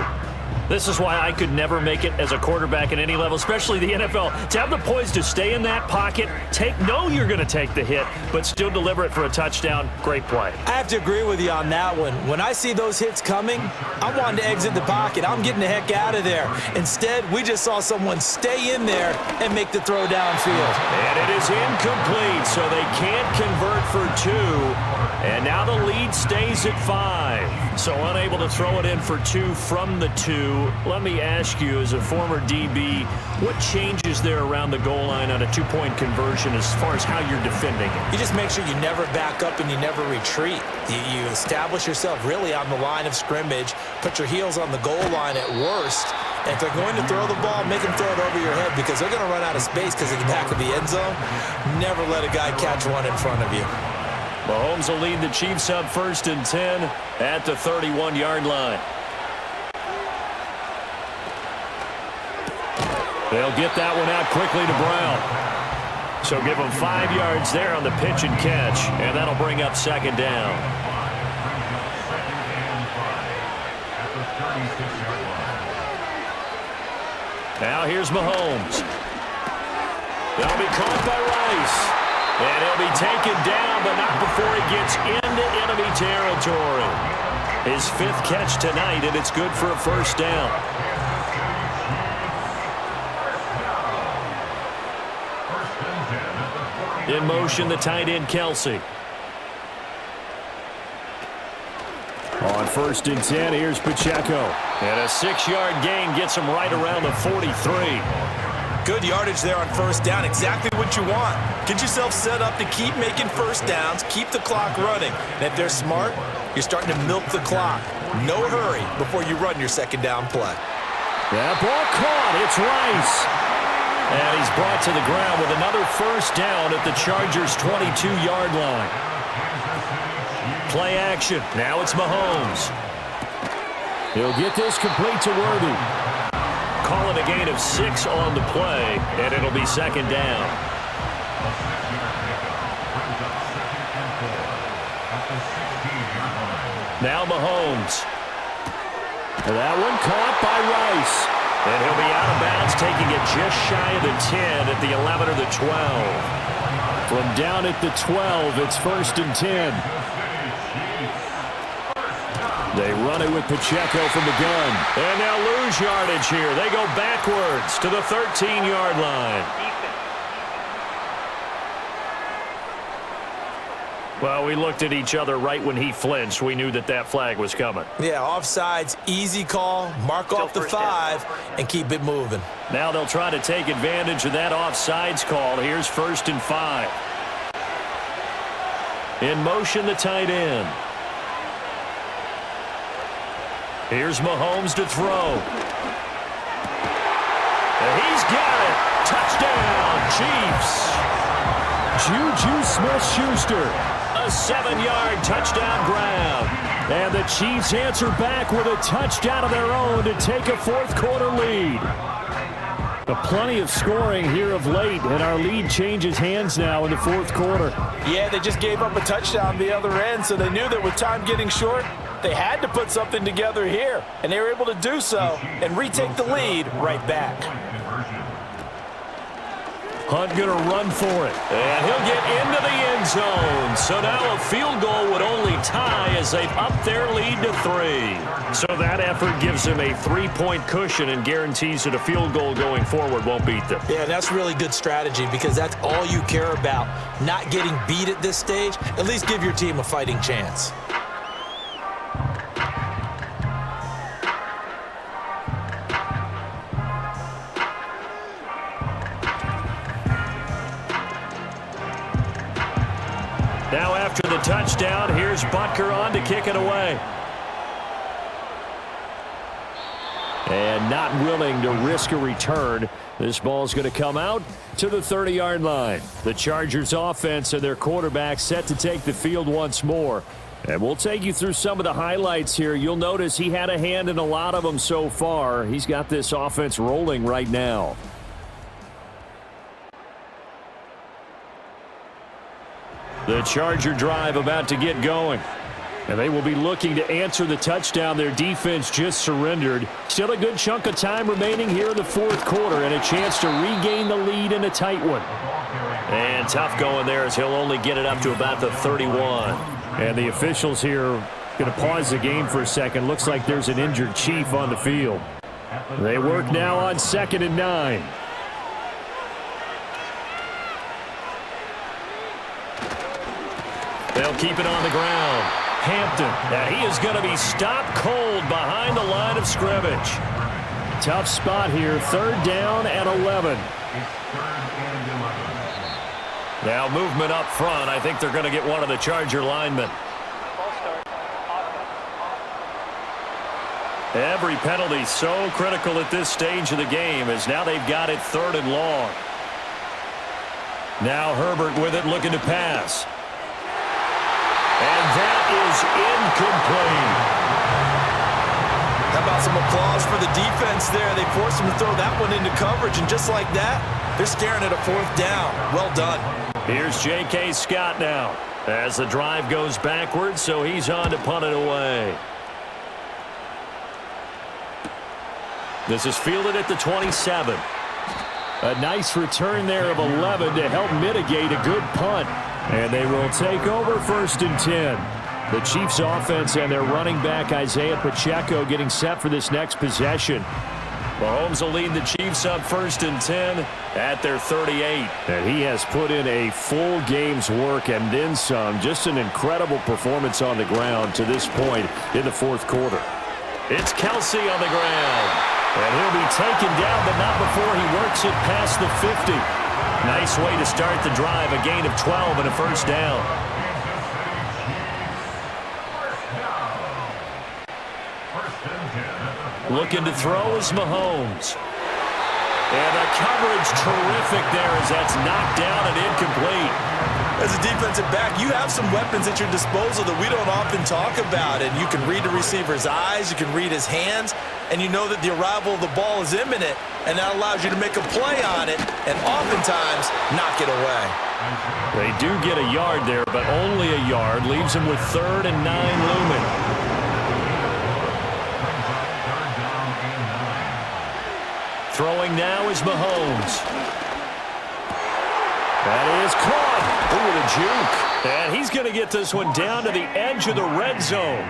This is why I could never make it as a quarterback at any level, especially the NFL. To have the poise to stay in that pocket, know you're going to take the hit, but still deliver it for a touchdown, great play. I have to agree with you on that one. When I see those hits coming, I'm wanting to exit the pocket. I'm getting the heck out of there. Instead, we just saw someone stay in there and make the throw downfield. And it is incomplete, so they can't convert for 2. And now the lead stays at 5. So unable to throw it in for 2 from the 2. Let me ask you, as a former DB, what changes there around the goal line on a 2-point conversion as far as how you're defending it? You just make sure you never back up and you never retreat. You establish yourself really on the line of scrimmage, put your heels on the goal line at worst, and if they're going to throw the ball, make them throw it over your head because they're going to run out of space because of the back of the end zone. Never let a guy catch one in front of you. Mahomes will lead the Chiefs up 1st and 10 at the 31-yard line. They'll get that one out quickly to Brown. So give him 5 yards there on the pitch and catch, and that'll bring up 2nd down. Now here's Mahomes. That'll be caught by Rice. And he'll be taken down, but not before he gets into enemy territory. His 5th catch tonight, and it's good for a 1st down. In motion, the tight end, Kelsey. On 1st and 10, here's Pacheco. And a 6-yard gain gets him right around the 43. Good yardage there on 1st down. Exactly what you want. Get yourself set up to keep making 1st downs, keep the clock running. And if they're smart, you're starting to milk the clock. No hurry before you run your 2nd down play. That ball caught. It's Rice. And he's brought to the ground with another 1st down at the Chargers' 22-yard line. Play action. Now it's Mahomes. He'll get this complete to Worthy. Call it a gain of 6 on the play, and it'll be 2nd down. Now Mahomes. That one caught by Rice. And he'll be out of bounds, taking it just shy of the 10 at the 11 or the 12. From down at the 12, it's 1st and 10. They run it with Pacheco from the gun. And they'll lose yardage here. They go backwards to the 13-yard line. Well, we looked at each other right when he flinched. We knew that that flag was coming. Yeah, offsides, easy call, mark off the 5, and keep it moving. Now they'll try to take advantage of that offsides call. Here's 1st and 5. In motion, the tight end. Here's Mahomes to throw. And he's got it. Touchdown, Chiefs. Juju Smith-Schuster. A 7-yard touchdown grab. And the Chiefs answer back with a touchdown of their own to take a 4th-quarter lead. Plenty of scoring here of late, and our lead changes hands now in the 4th quarter. Yeah, they just gave up a touchdown the other end, so they knew that with time getting short, they had to put something together here, and they were able to do so and retake the lead right back. Hunt going to run for it, and he'll get into the end zone. So now a field goal would only tie as they've upped their lead to 3. So that effort gives them a 3-point cushion and guarantees that a field goal going forward won't beat them. Yeah, that's really good strategy because that's all you care about. Not getting beat at this stage, at least give your team a fighting chance. Now after the touchdown, here's Butker on to kick it away. And not willing to risk a return. This ball's going to come out to the 30-yard line. The Chargers offense and their quarterback set to take the field once more. And we'll take you through some of the highlights here. You'll notice he had a hand in a lot of them so far. He's got this offense rolling right now. The Charger drive about to get going. And they will be looking to answer the touchdown their defense just surrendered. Still a good chunk of time remaining here in the 4th quarter and a chance to regain the lead in a tight one. And tough going there as he'll only get it up to about the 31. And the officials here are going to pause the game for a second. Looks like there's an injured Chief on the field. They work now on 2nd and 9. They'll keep it on the ground. Hampton, and he is going to be stopped cold behind the line of scrimmage. Tough spot here, 3rd down and 11. Now movement up front. I think they're going to get one of the Charger linemen. Every penalty so critical at this stage of the game as now they've got it 3rd and long. Now Herbert with it, looking to pass. And that is incomplete. How about some applause for the defense there? They forced him to throw that one into coverage, and just like that, they're staring at a 4th down. Well done. Here's J.K. Scott now as the drive goes backwards, so he's on to punt it away. This is fielded at the 27. A nice return there of 11 to help mitigate a good punt. And they will take over 1st and 10. The Chiefs offense and their running back Isaiah Pacheco getting set for this next possession. Mahomes will lead the Chiefs up 1st and 10 at their 38. And he has put in a full game's work and then some. Just an incredible performance on the ground to this point in the 4th quarter. It's Kelsey on the ground. And he'll be taken down, but not before he works it past the 50. Nice way to start the drive, a gain of 12 and a 1st down. Looking to throw is Mahomes. And the coverage terrific there as that's knocked down and incomplete. As a defensive back, you have some weapons at your disposal that we don't often talk about. And you can read the receiver's eyes, you can read his hands, and you know that the arrival of the ball is imminent, and that allows you to make a play on it and oftentimes knock it away. They do get a yard there, but only a yard. Leaves them with 3rd and 9 looming. Throwing now is Mahomes. That is caught. Ooh, the juke. And he's going to get this one down to the edge of the red zone.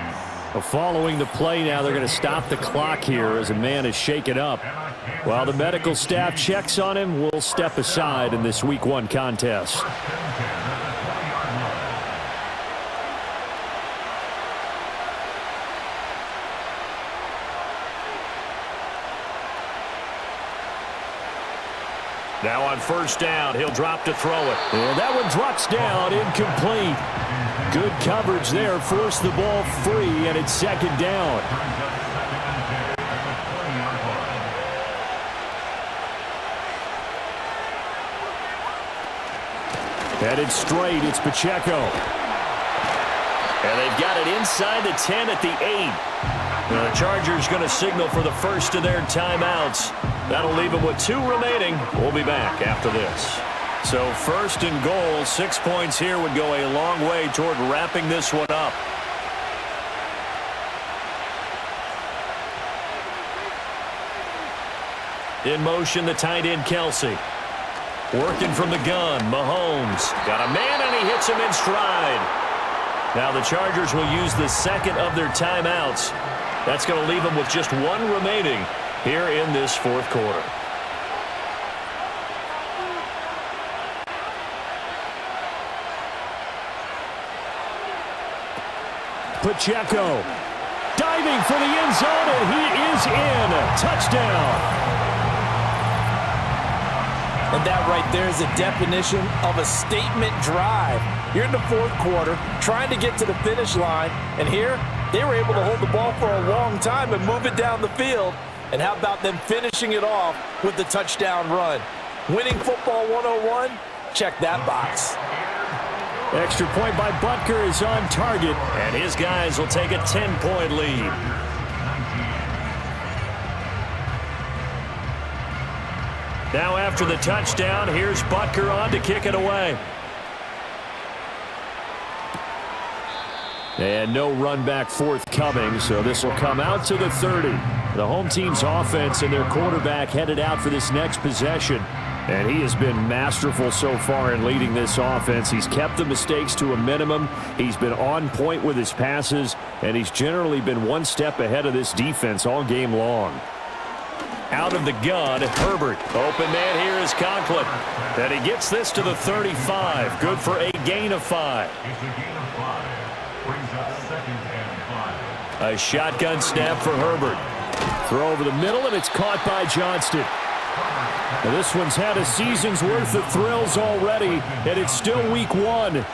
Well, following the play now, they're going to stop the clock here as a man is shaken up. While the medical staff checks on him, we'll step aside in this Week 1 contest. Now on 1st down, he'll drop to throw it. And that one drops down, incomplete. Good coverage there, forced the ball free, and it's 2nd down. Headed straight, it's Pacheco. And they've got it inside the 10 at the 8. The Chargers going to signal for the first of their timeouts. That'll leave them with 2 remaining. We'll be back after this. So 1st and goal, 6 points here would go a long way toward wrapping this one up. In motion, the tight end Kelsey. Working from the gun, Mahomes. Got a man and he hits him in stride. Now the Chargers will use the 2nd of their timeouts. That's going to leave them with just 1 remaining here in this 4th quarter. Pacheco diving for the end zone, and he is in. Touchdown. And that right there is a definition of a statement drive. You're in the 4th quarter, trying to get to the finish line, and here they were able to hold the ball for a long time and move it down the field. And how about them finishing it off with the touchdown run? Winning football 101? Check that box. Extra point by Butker is on target, and his guys will take a 10-point lead. Now after the touchdown, here's Butker on to kick it away. And no run back forthcoming, so this will come out to the 30. The home team's offense and their quarterback headed out for this next possession. And he has been masterful so far in leading this offense. He's kept the mistakes to a minimum. He's been on point with his passes, and he's generally been one step ahead of this defense all game long. Out of the gun, Herbert. Open man here is Conklin. And he gets this to the 35. Good for a gain of 5. A shotgun snap for Herbert. Throw over the middle, and it's caught by Johnston. Now this one's had a season's worth of thrills already, and it's still week 1.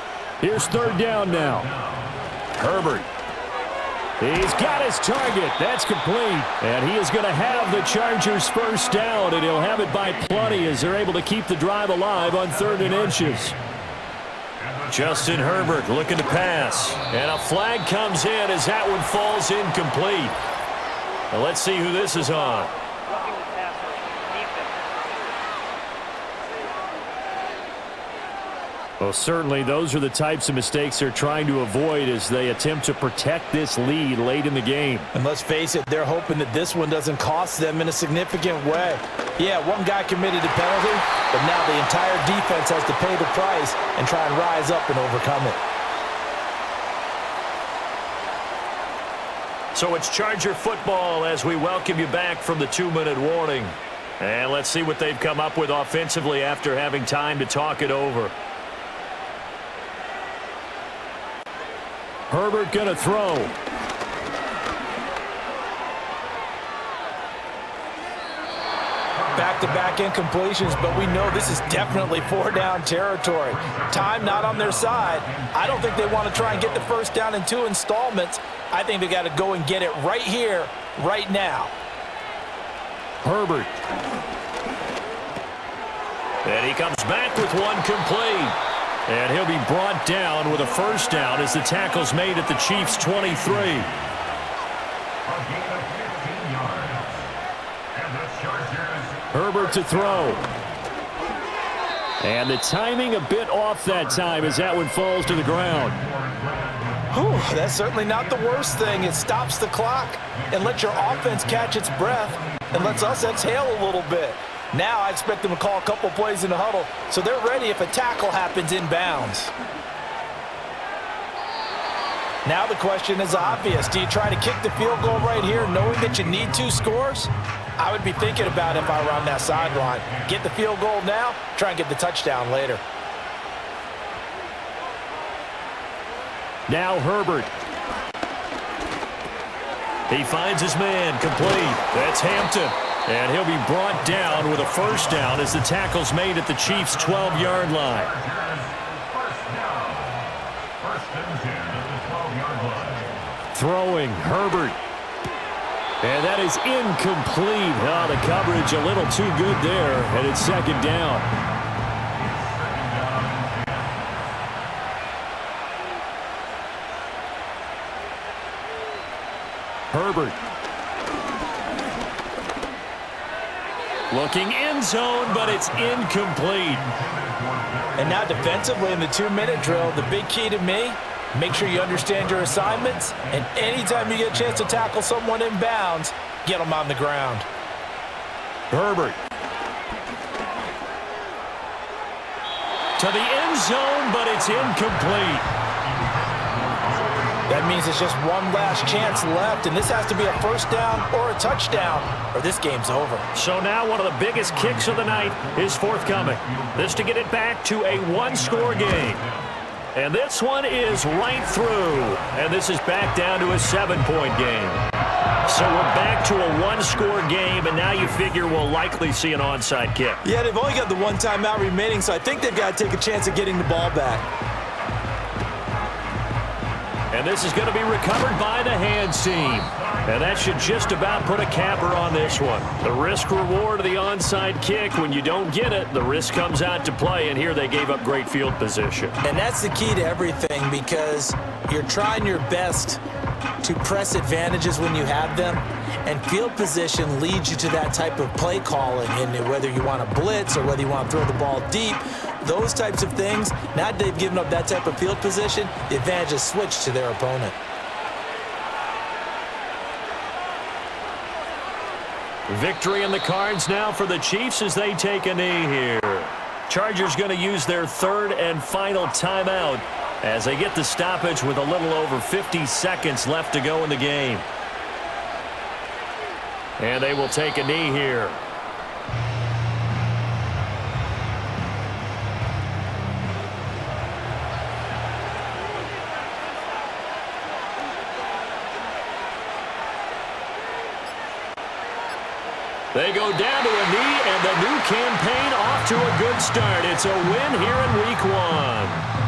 Here's 3rd down now. Herbert. He's got his target. That's complete. And he is going to have the Chargers' 1st down, and he'll have it by plenty as they're able to keep the drive alive on 3rd and inches. Justin Herbert looking to pass. And a flag comes in as that one falls incomplete. Now let's see who this is on. Well, certainly those are the types of mistakes they're trying to avoid as they attempt to protect this lead late in the game. And let's face it, they're hoping that this one doesn't cost them in a significant way. Yeah, one guy committed a penalty, but now the entire defense has to pay the price and try and rise up and overcome it. So it's Charger football as we welcome you back from the 2-minute warning. And let's see what they've come up with offensively after having time to talk it over. Herbert going to throw. Back-to-back incompletions, but we know this is definitely 4-down territory. Time not on their side. I don't think they want to try and get the 1st down in 2 installments. I think they got to go and get it right here, right now. Herbert. And he comes back with one complete. And he'll be brought down with a 1st down as the tackle's made at the Chiefs' 23. Herbert to throw. And the timing a bit off that time as that one falls to the ground. Whew, that's certainly not the worst thing. It stops the clock and lets your offense catch its breath and lets us exhale a little bit. Now I expect them to call a couple plays in the huddle, so they're ready if a tackle happens inbounds. Now the question is obvious. Do you try to kick the field goal right here knowing that you need 2 scores? I would be thinking about it if I were on that sideline. Get the field goal now, try and get the touchdown later. Now Herbert. He finds his man, complete. That's Hampton. And he'll be brought down with a 1st down as the tackle's made at the Chiefs' 12-yard line. Throwing, Herbert. And that is incomplete. Oh, the coverage a little too good there, and it's 2nd down. Herbert. Looking end zone, but it's incomplete. And now defensively in the 2-minute drill, the big key to me, make sure you understand your assignments, and anytime you get a chance to tackle someone in bounds, get them on the ground. Herbert. To the end zone, but it's incomplete. That means it's just one last chance left, and this has to be a 1st down or a touchdown, or this game's over. So now one of the biggest kicks of the night is forthcoming. This to get it back to a 1-score game. And this one is right through, and this is back down to a 7-point game. So we're back to a 1-score game, and now you figure we'll likely see an onside kick. Yeah, they've only got the 1 timeout remaining, so I think they've got to take a chance of getting the ball back. And this is going to be recovered by the hands team. And that should just about put a capper on this one. The risk-reward of the onside kick, when you don't get it, the risk comes out to play, and here they gave up great field position. And that's the key to everything, because you're trying your best to press advantages when you have them, and field position leads you to that type of play calling, and whether you want to blitz or whether you want to throw the ball deep, those types of things, now that they've given up that type of field position, the advantage is switched to their opponent. Victory in the cards now for the Chiefs as they take a knee here. Chargers going to use their 3rd and final timeout as they get the stoppage with a little over 50 seconds left to go in the game. And they will take a knee here. They go down to a knee, and the new campaign off to a good start. It's a win here in Week 1.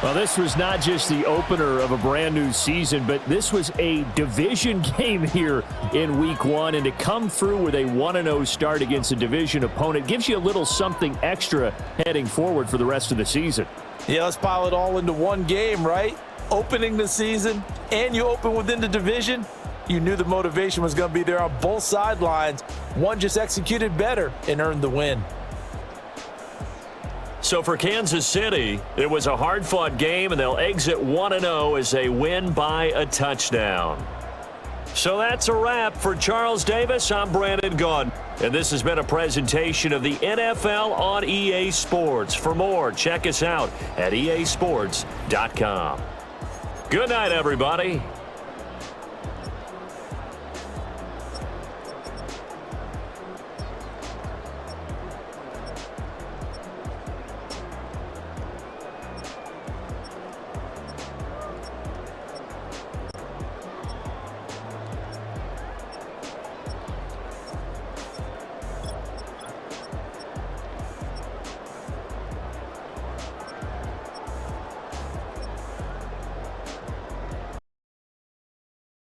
Well, this was not just the opener of a brand new season, but this was a division game here in Week 1. And to come through with a 1-0 start against a division opponent gives you a little something extra heading forward for the rest of the season. Yeah, let's pile it all into one game, right? Opening the season, and you open within the division. You knew the motivation was going to be there on both sidelines. One just executed better and earned the win. So for Kansas City, it was a hard-fought game, and they'll exit 1-0 as they win by a touchdown. So that's a wrap. For Charles Davis, I'm Brandon Gaudin, and this has been a presentation of the NFL on EA Sports. For more, check us out at easports.com. Good night, everybody.